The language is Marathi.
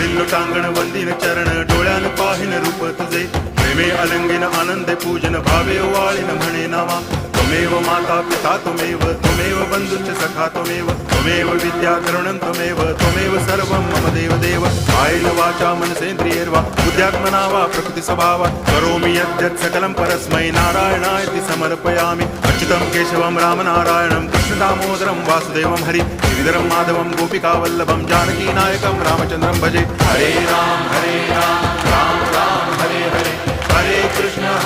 वडिल लोटांगण वंदिन चरण डोळ्यान पाहिन रूप तुझे प्रेमे अलंगिन आनंदे पूजन भावे वाळीन म्हणे नावा त्वमेव माता पिता त्वमेव बंधुश्च सखा त्वमेव विद्या करुणं त्वमेव सर्वं मम देव कायेन वाचा मनसेन्द्रियैर्वा बुद्ध्यात्मना वा प्रकृति स्वभावात् करोमि यद्यत् सकलं परस्मै नारायणायति समर्पयामि अच्युतं केशवं रामनारायणं कृष्णदामोदरं वासुदेवं हरि गिरिधरं माधवं गोपिकावल्लभं जानकीनायकं रामचन्द्रं भजे हरे राम राम राम हरे हरे हरे कृष्ण